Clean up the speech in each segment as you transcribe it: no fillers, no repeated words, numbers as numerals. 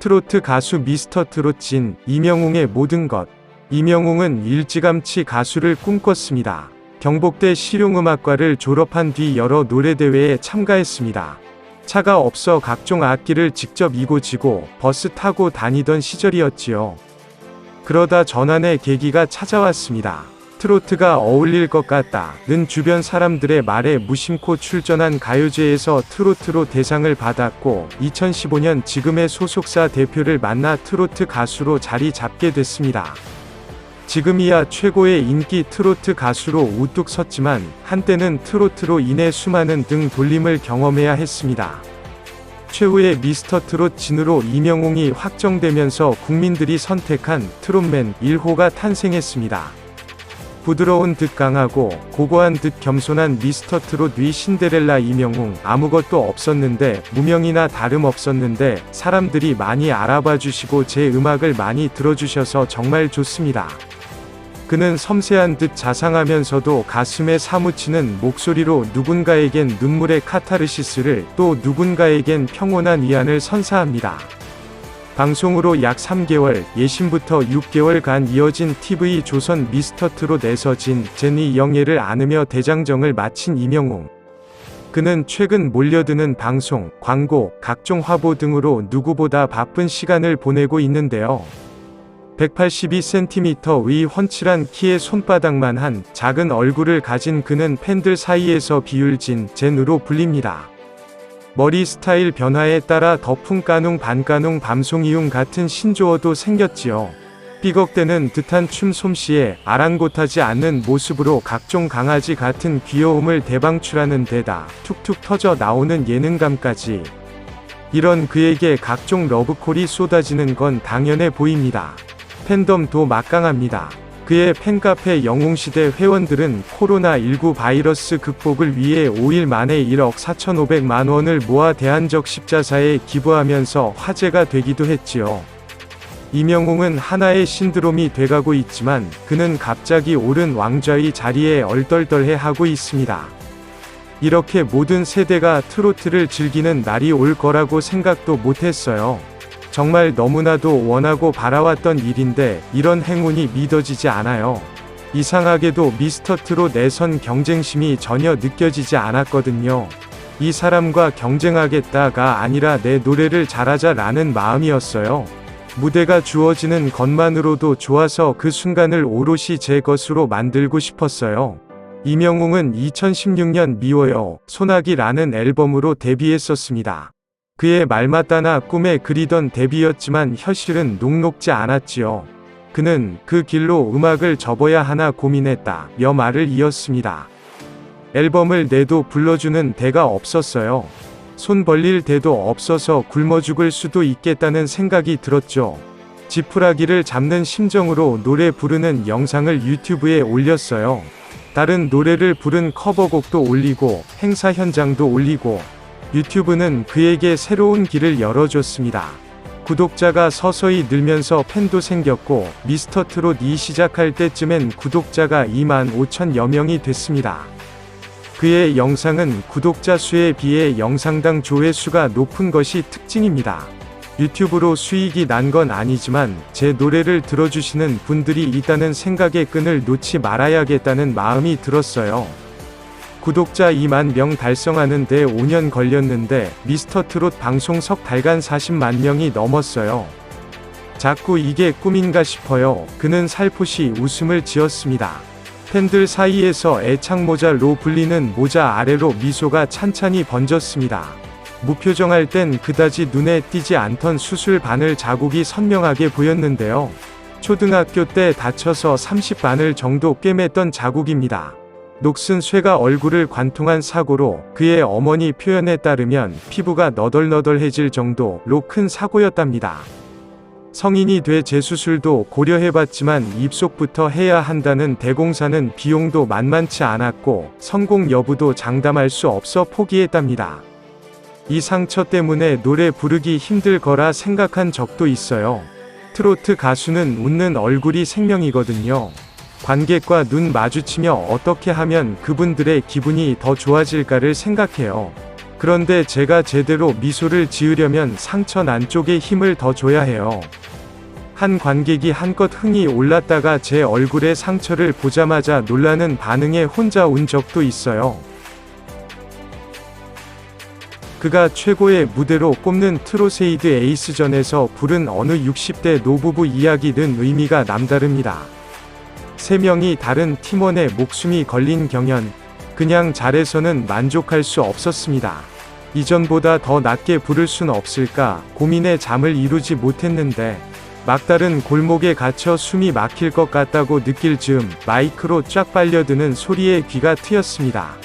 트로트 가수 미스터 트롯 진 이명웅의 모든 것. 이명웅은 일찌감치 가수를 꿈꿨습니다. 경복대 실용음악과를 졸업한 뒤 여러 노래대회에 참가했습니다. 차가 없어 각종 악기를 직접 이고 지고 버스 타고 다니던 시절이었지요. 그러다 전환의 계기가 찾아왔습니다. 트로트가 어울릴 것 같다는 주변 사람들의 말에 무심코 출전한 가요제에서 트로트로 대상을 받았고 2015년 지금의 소속사 대표를 만나 트로트 가수로 자리 잡게 됐습니다. 지금이야 최고의 인기 트로트 가수로 우뚝 섰지만 한때는 트로트로 인해 수많은 등 돌림을 경험해야 했습니다. 최후의 미스터 트롯 진으로 이명웅이 확정되면서 국민들이 선택한 트롯맨 1호가 탄생했습니다. 부드러운 듯 강하고 고고한 듯 겸손한 미스터 트롯 위 신데렐라 이명웅. 아무것도 없었는데 무명이나 다름없었는데 사람들이 많이 알아봐 주시고 제 음악을 많이 들어주셔서 정말 좋습니다. 그는 섬세한 듯 자상하면서도 가슴에 사무치는 목소리로 누군가에겐 눈물의 카타르시스를 또 누군가에겐 평온한 위안을 선사합니다. 방송으로 약 3개월, 예심부터 6개월간 이어진 TV 조선 미스터 트롯에서 진, 제니 영예를 안으며 대장정을 마친 이명웅. 그는 최근 몰려드는 방송, 광고, 각종 화보 등으로 누구보다 바쁜 시간을 보내고 있는데요. 182cm의 훤칠한 키에 손바닥만 한 작은 얼굴을 가진 그는 팬들 사이에서 비율진 젠으로 불립니다. 머리 스타일 변화에 따라 더풍 까듙 반까듙 밤송이용 같은 신조어도 생겼지요. 삐걱대는 듯한 춤 솜씨에 아랑곳하지 않는 모습으로 각종 강아지 같은 귀여움을 대방출하는 데다 툭툭 터져 나오는 예능감까지. 이런 그에게 각종 러브콜이 쏟아지는 건 당연해 보입니다. 팬덤도 막강합니다. 그의 팬카페 영웅시대 회원들은 코로나19 바이러스 극복을 위해 5일 만에 1억 4,500만 원을 모아 대한적 십자사에 기부하면서 화제가 되기도 했지요. 이명웅은 하나의 신드롬이 돼가고 있지만 그는 갑자기 오른 왕좌의 자리에 얼떨떨해하고 있습니다. 이렇게 모든 세대가 트로트를 즐기는 날이 올 거라고 생각도 못했어요. 정말 너무나도 원하고 바라왔던 일인데 이런 행운이 믿어지지 않아요. 이상하게도 미스터 트롯에선 경쟁심이 전혀 느껴지지 않았거든요. 이 사람과 경쟁하겠다가 아니라 내 노래를 잘하자 라는 마음이었어요. 무대가 주어지는 것만으로도 좋아서 그 순간을 오롯이 제 것으로 만들고 싶었어요. 이명웅은 2016년 미워요, 소나기라는 앨범으로 데뷔했었습니다. 그의 말맞다나 꿈에 그리던 데뷔였지만 현실은 녹록지 않았지요. 그는 그 길로 음악을 접어야 하나 고민했다며 말을 이었습니다. 앨범을 내도 불러주는 데가 없었어요. 손 벌릴 데도 없어서 굶어 죽을 수도 있겠다는 생각이 들었죠. 지푸라기를 잡는 심정으로 노래 부르는 영상을 유튜브에 올렸어요. 다른 노래를 부른 커버곡도 올리고 행사 현장도 올리고 유튜브는 그에게 새로운 길을 열어줬습니다. 구독자가 서서히 늘면서 팬도 생겼고 미스터 트롯이 시작할 때쯤엔 구독자가 25,000여 명이 됐습니다. 그의 영상은 구독자 수에 비해 영상당 조회수가 높은 것이 특징입니다. 유튜브로 수익이 난 건 아니지만 제 노래를 들어주시는 분들이 있다는 생각에 끈을 놓지 말아야겠다는 마음이 들었어요. 구독자 2만 명 달성하는 데 5년 걸렸는데 미스터 트롯 방송 석 달간 40만 명이 넘었어요. 자꾸 이게 꿈인가 싶어요. 그는 살포시 웃음을 지었습니다. 팬들 사이에서 애착모자로 불리는 모자 아래로 미소가 찬찬히 번졌습니다. 무표정할 땐 그다지 눈에 띄지 않던 수술 바늘 자국이 선명하게 보였는데요. 초등학교 때 다쳐서 30바늘 정도 꿰맸던 자국입니다. 녹슨 쇠가 얼굴을 관통한 사고로 그의 어머니 표현에 따르면 피부가 너덜너덜해질 정도로 큰 사고였답니다. 성인이 돼 재수술도 고려해봤지만 입속부터 해야 한다는 대공사는 비용도 만만치 않았고 성공 여부도 장담할 수 없어 포기했답니다. 이 상처 때문에 노래 부르기 힘들 거라 생각한 적도 있어요. 트로트 가수는 웃는 얼굴이 생명이거든요. 관객과 눈 마주치며 어떻게 하면 그분들의 기분이 더 좋아질까를 생각해요. 그런데 제가 제대로 미소를 지으려면 상처 난 쪽에 힘을 더 줘야 해요. 한 관객이 한껏 흥이 올랐다가 제 얼굴에 상처를 보자마자 놀라는 반응에 혼자 운 적도 있어요. 그가 최고의 무대로 꼽는 트로세이드 에이스전에서 부른 어느 60대 노부부 이야기는 의미가 남다릅니다. 세 명이 다른 팀원의 목숨이 걸린 경연, 그냥 잘해서는 만족할 수 없었습니다. 이전보다 더 낮게 부를 순 없을까 고민에 잠을 이루지 못했는데 막다른 골목에 갇혀 숨이 막힐 것 같다고 느낄 즈음 마이크로 쫙 빨려드는 소리에 귀가 트였습니다.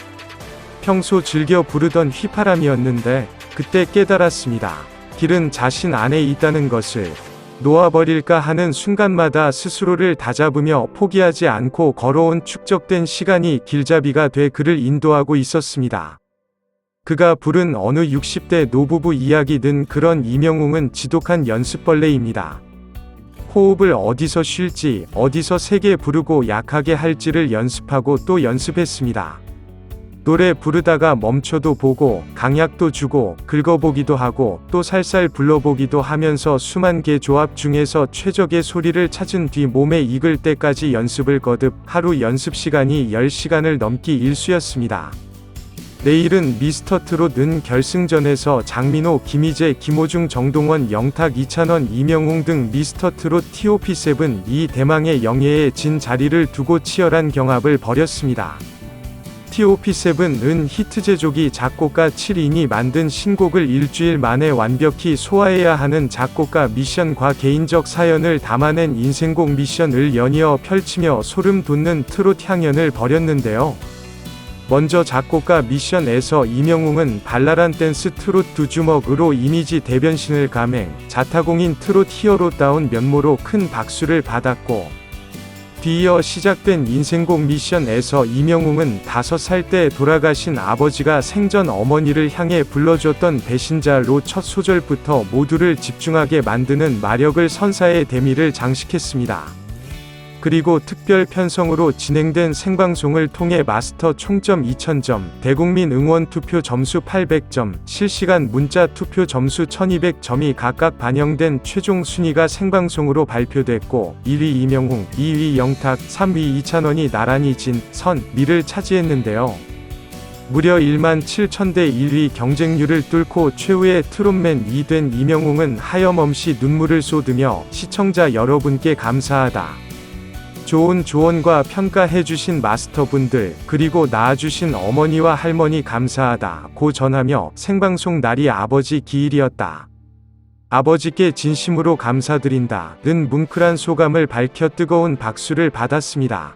평소 즐겨 부르던 휘파람이었는데 그때 깨달았습니다. 길은 자신 안에 있다는 것을. 놓아버릴까 하는 순간마다 스스로를 다잡으며 포기하지 않고 걸어온 축적된 시간이 길잡이가 돼 그를 인도하고 있었습니다. 그가 부른 어느 60대 노부부 이야기든 그런 이명웅은 지독한 연습벌레입니다. 호흡을 어디서 쉴지, 어디서 세게 부르고 약하게 할지를 연습하고 또 연습했습니다. 노래 부르다가 멈춰도 보고 강약도 주고 긁어보기도 하고 또 살살 불러보기도 하면서 수만 개 조합 중에서 최적의 소리를 찾은 뒤 몸에 익을 때까지 연습을 거듭 하루 연습 시간이 10시간을 넘기 일쑤였습니다. 내일은 미스터트롯 결승전에서 장민호, 김희재, 김호중, 정동원, 영탁, 이찬원, 이명웅 등 미스터트롯 TOP7 이 대망의 영예에 진 자리를 두고 치열한 경합을 벌였습니다. TOP7은 히트 제조기 작곡가 7인이 만든 신곡을 일주일 만에 완벽히 소화해야 하는 작곡가 미션과 개인적 사연을 담아낸 인생곡 미션을 연이어 펼치며 소름 돋는 트롯 향연을 벌였는데요. 먼저 작곡가 미션에서 이명웅은 발랄한 댄스 트롯 두 주먹으로 이미지 대변신을 감행, 자타공인 트롯 히어로다운 면모로 큰 박수를 받았고, 뒤이어 시작된 인생곡 미션에서 이명웅은 5살 때 돌아가신 아버지가 생전 어머니를 향해 불러줬던 배신자로 첫 소절부터 모두를 집중하게 만드는 마력을 선사의 대미를 장식했습니다. 그리고 특별 편성으로 진행된 생방송을 통해 마스터 총점 2000점, 대국민 응원 투표 점수 800점, 실시간 문자 투표 점수 1200점이 각각 반영된 최종 순위가 생방송으로 발표됐고 1위 이명웅, 2위 영탁, 3위 이찬원이 나란히 진, 선, 미를 차지했는데요. 무려 1만 7천대 1위 경쟁률을 뚫고 최후의 트롯맨이 된 이명웅은 하염없이 눈물을 쏟으며 시청자 여러분께 감사하다. 좋은 조언과 평가해주신 마스터분들, 그리고 낳아주신 어머니와 할머니 감사하다고 전하며 생방송 날이 아버지 기일이었다. 아버지께 진심으로 감사드린다는 뭉클한 소감을 밝혀 뜨거운 박수를 받았습니다.